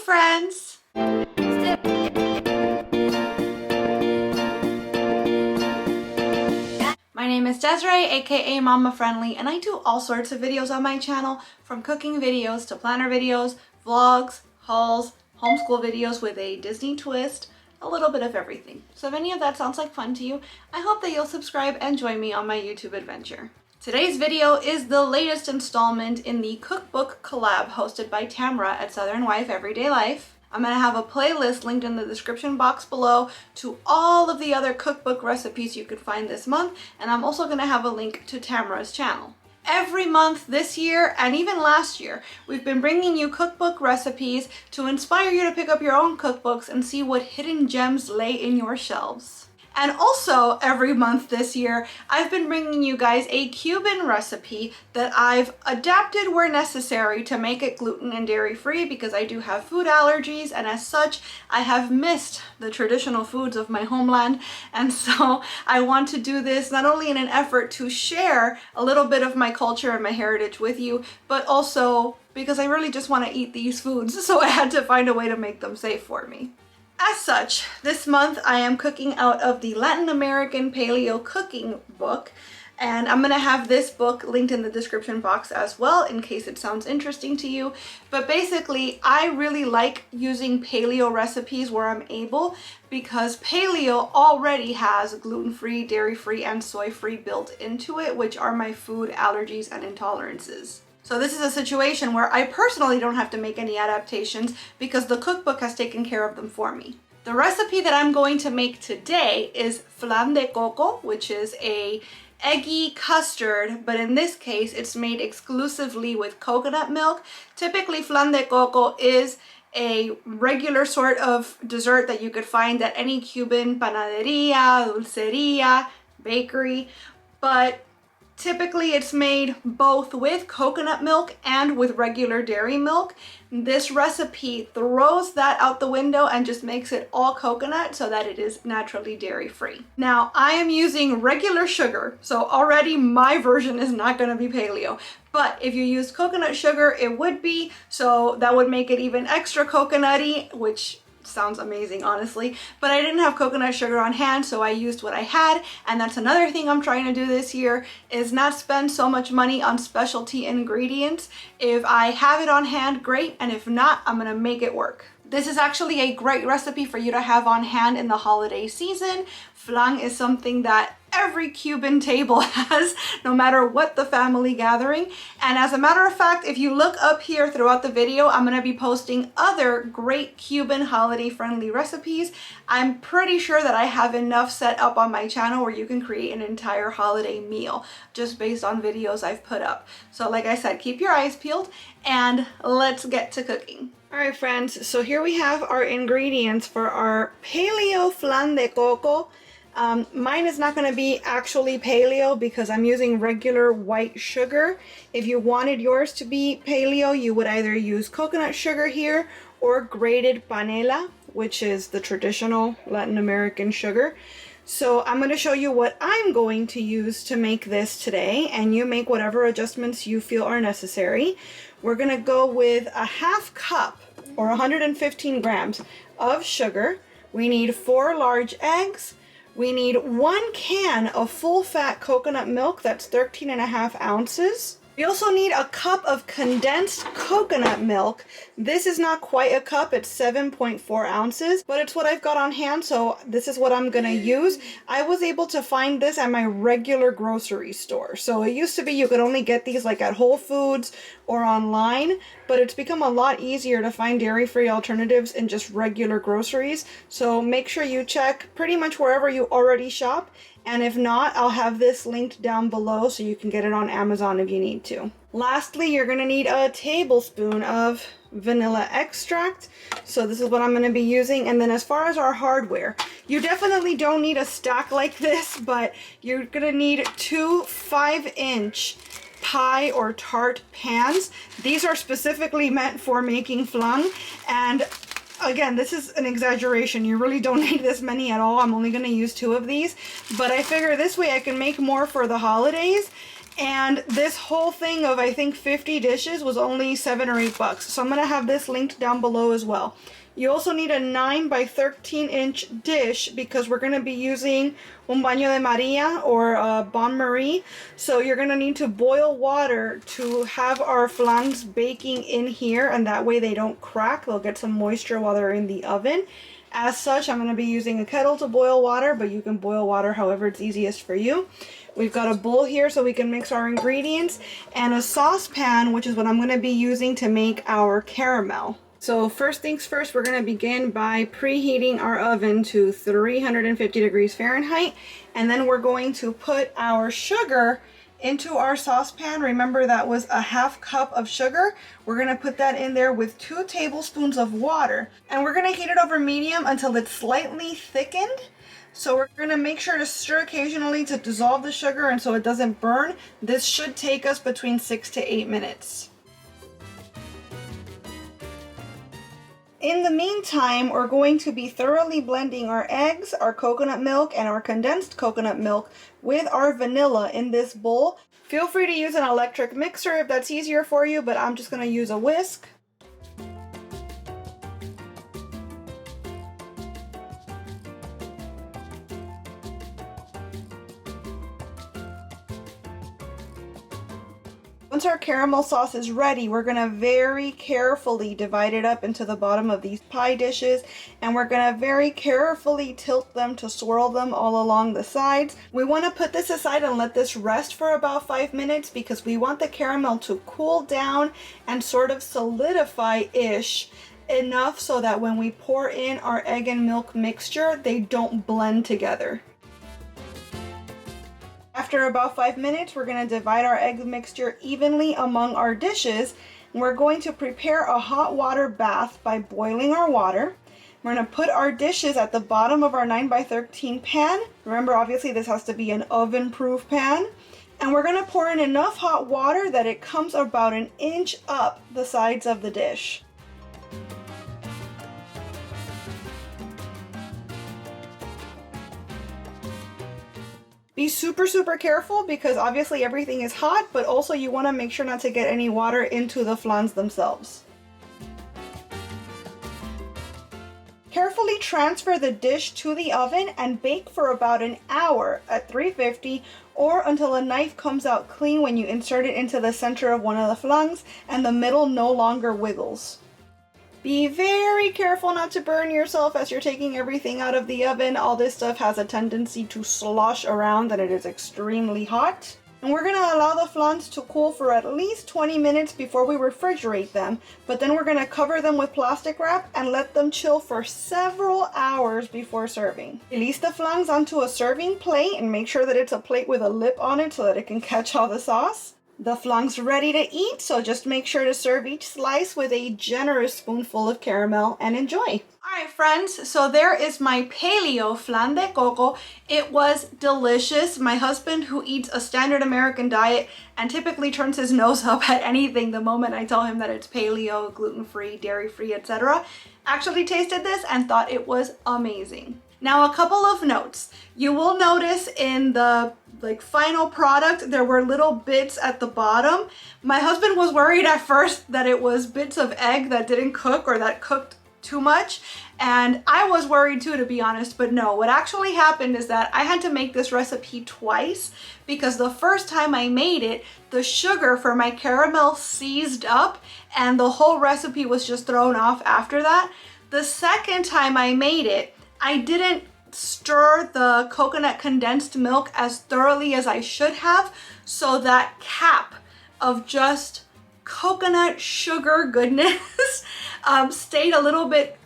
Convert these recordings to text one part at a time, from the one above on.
friends! My name is Desiree, aka Mama Friendly, and I do all sorts of videos on my channel, from cooking videos to planner videos, vlogs, hauls, homeschool videos with a Disney twist, a little bit of everything. So if any of that sounds like fun to you, I hope that you'll subscribe and join me on my YouTube adventure. Today's video is the latest installment in the cookbook collab hosted by Tamra at Southern Wife Everyday Life. I'm going to have a playlist linked in the description box below to all of the other cookbook recipes you could find this month, and I'm also going to have a link to Tamra's channel. Every month this year, and even last year, we've been bringing you cookbook recipes to inspire you to pick up your own cookbooks and see what hidden gems lay in your shelves. And also, every month this year, I've been bringing you guys a Cuban recipe that I've adapted where necessary to make it gluten and dairy free, because I do have food allergies, and as such, I have missed the traditional foods of my homeland. And so I want to do this not only in an effort to share a little bit of my culture and my heritage with you, but also because I really just want to eat these foods, so I had to find a way to make them safe for me. As such, this month I am cooking out of the Latin American Paleo cooking book, and I'm going to have this book linked in the description box as well in case it sounds interesting to you. But basically, I really like using paleo recipes where I'm able, because paleo already has gluten-free, dairy-free, and soy-free built into it, which are my food allergies and intolerances. So this is a situation where I personally don't have to make any adaptations because the cookbook has taken care of them for me. The recipe that I'm going to make today is Flan de Coco, which is a eggy custard, but in this case it's made exclusively with coconut milk. Typically, Flan de Coco is a regular sort of dessert that you could find at any Cuban panaderia, dulceria, bakery, but typically it's made both with coconut milk and with regular dairy milk. This recipe throws that out the window and just makes it all coconut so that it is naturally dairy free. Now, I am using regular sugar, so already my version is not going to be paleo. But if you used coconut sugar, it would be, so that would make it even extra coconutty, which sounds amazing, honestly. But I didn't have coconut sugar on hand, so I used what I had. And that's another thing I'm trying to do this year, is not spend so much money on specialty ingredients. If I have it on hand, great, and if not, I'm gonna make it work. This is actually a great recipe for you to have on hand in the holiday season. Flan is something that every Cuban table has, no matter what the family gathering. And as a matter of fact, if you look up here throughout the video, I'm going to be posting other great Cuban holiday friendly recipes. I'm pretty sure that I have enough set up on my channel where you can create an entire holiday meal just based on videos I've put up. So like I said, keep your eyes peeled and let's get to cooking. All right, friends, so here we have our ingredients for our Paleo Flan de Coco. Mine is not going to be actually paleo because I'm using regular white sugar. If you wanted yours to be paleo, you would either use coconut sugar here or grated panela, which is the traditional Latin American sugar. So I'm going to show you what I'm going to use to make this today, and you make whatever adjustments you feel are necessary. We're going to go with a half cup or 115 grams of sugar. We need 4 large eggs. We need 1 can of full-fat coconut milk, that's 13.5 ounces. We also need a cup of condensed coconut milk. This is not quite a cup, it's 7.4 ounces, but it's what I've got on hand, so this is what I'm gonna use. I was able to find this at my regular grocery store. So it used to be you could only get these like at Whole Foods or online, but it's become a lot easier to find dairy-free alternatives in just regular groceries. So make sure you check pretty much wherever you already shop. And if not, I'll have this linked down below so you can get it on Amazon if you need to. Lastly, you're going to need a tablespoon of vanilla extract. So this is what I'm going to be using. And then as far as our hardware, you definitely don't need a stack like this, but you're going to need 2 5-inch pie or tart pans. These are specifically meant for making flan, and again, this is an exaggeration. You really don't need this many at all. I'm only going to use 2 of these, but I figure this way I can make more for the holidays And this whole thing of I think 50 dishes was only $7 or $8. So I'm gonna have this linked down below as well. You also need a 9 by 13 inch dish because we're gonna be using un baño de Maria or bain marie. So you're gonna need to boil water to have our flans baking in here, and that way they don't crack. They'll get some moisture while they're in the oven. As such, I'm gonna be using a kettle to boil water, but you can boil water however it's easiest for you. We've got a bowl here so we can mix our ingredients, and a saucepan, which is what I'm gonna be using to make our caramel. So first things first, we're going to begin by preheating our oven to 350 degrees Fahrenheit, and then we're going to put our sugar into our saucepan. Remember, that was a ½ cup of sugar. We're going to put that in there with 2 tablespoons of water, and we're going to heat it over medium until it's slightly thickened. So we're going to make sure to stir occasionally to dissolve the sugar and so it doesn't burn. This should take us between 6 to 8 minutes. In the meantime, we're going to be thoroughly blending our eggs, our coconut milk, and our condensed coconut milk with our vanilla in this bowl. Feel free to use an electric mixer if that's easier for you, but I'm just going to use a whisk. Once our caramel sauce is ready, we're going to very carefully divide it up into the bottom of these pie dishes, and we're going to very carefully tilt them to swirl them all along the sides. We want to put this aside and let this rest for about 5 minutes because we want the caramel to cool down and sort of solidify-ish enough so that when we pour in our egg and milk mixture, they don't blend together. After about 5 minutes, we're going to divide our egg mixture evenly among our dishes. And we're going to prepare a hot water bath by boiling our water. We're going to put our dishes at the bottom of our 9 by 13 pan. Remember, obviously this has to be an oven-proof pan. And we're going to pour in enough hot water that it comes about 1 inch up the sides of the dish. Be super careful because obviously everything is hot, but also you want to make sure not to get any water into the flans themselves. Carefully transfer the dish to the oven and bake for about 1 hour at 350 or until a knife comes out clean when you insert it into the center of one of the flans and the middle no longer wiggles. Be very careful not to burn yourself as you're taking everything out of the oven. All this stuff has a tendency to slosh around and it is extremely hot. And we're going to allow the flans to cool for at least 20 minutes before we refrigerate them. But then we're going to cover them with plastic wrap and let them chill for several hours before serving. Release the flans onto a serving plate and make sure that it's a plate with a lip on it so that it can catch all the sauce. The flan's ready to eat, so just make sure to serve each slice with a generous spoonful of caramel and enjoy. Alright friends, so there is my Paleo Flan de Coco. It was delicious. My husband, who eats a standard American diet and typically turns his nose up at anything the moment I tell him that it's paleo, gluten-free, dairy-free, etc., actually tasted this and thought it was amazing. Now, a couple of notes. You will notice in the final product, there were little bits at the bottom. My husband was worried at first that it was bits of egg that didn't cook or that cooked too much. And I was worried too, to be honest, but no, what actually happened is that I had to make this recipe twice because the first time I made it, the sugar for my caramel seized up and the whole recipe was just thrown off after that. The second time I made it, I didn't stir the coconut condensed milk as thoroughly as I should have, so that cap of just coconut sugar goodness stayed a little bit,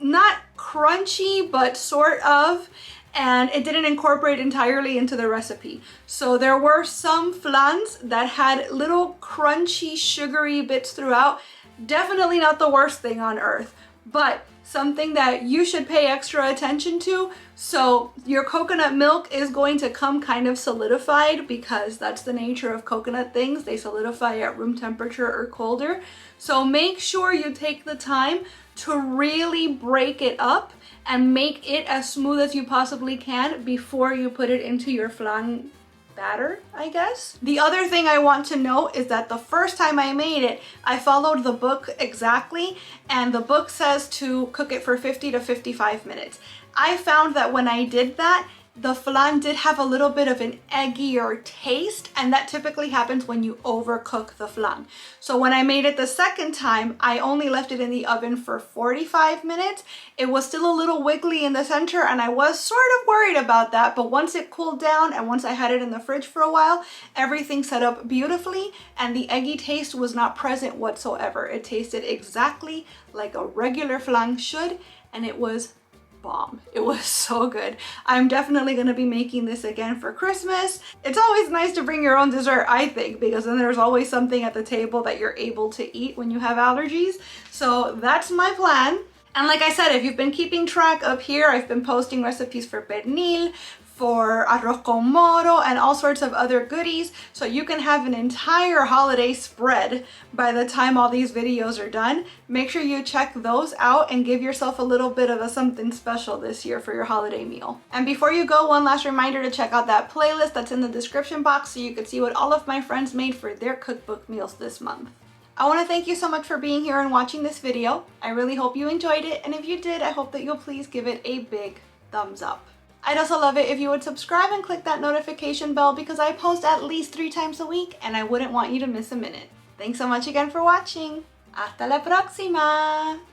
not crunchy, but sort of, and it didn't incorporate entirely into the recipe. So there were some flans that had little crunchy, sugary bits throughout. Definitely not the worst thing on earth, but something that you should pay extra attention to. So your coconut milk is going to come kind of solidified because that's the nature of coconut things. They solidify at room temperature or colder. So make sure you take the time to really break it up and make it as smooth as you possibly can before you put it into your flan batter, I guess. The other thing I want to note is that the first time I made it, I followed the book exactly, and the book says to cook it for 50 to 55 minutes. I found that when I did that, the flan did have a little bit of an eggier taste, and that typically happens when you overcook the flan. So when I made it the second time, I only left it in the oven for 45 minutes. It was still a little wiggly in the center, and I was sort of worried about that, but once it cooled down and once I had it in the fridge for a while, everything set up beautifully, and the eggy taste was not present whatsoever. It tasted exactly like a regular flan should, and it was bomb. It was so good. I'm definitely going to be making this again for Christmas. It's always nice to bring your own dessert, I think, because then there's always something at the table that you're able to eat when you have allergies. So that's my plan. And like I said, if you've been keeping track up here, I've been posting recipes for pernil, for arroz con moro, and all sorts of other goodies, so you can have an entire holiday spread by the time all these videos are done. Make sure you check those out and give yourself a little bit of a something special this year for your holiday meal. And before you go, one last reminder to check out that playlist that's in the description box so you can see what all of my friends made for their cookbook meals this month. I want to thank you so much for being here and watching this video. I really hope you enjoyed it, and if you did, I hope that you'll please give it a big thumbs up. I'd also love it if you would subscribe and click that notification bell, because I post at least 3 times a week and I wouldn't want you to miss a minute. Thanks so much again for watching. Hasta la próxima!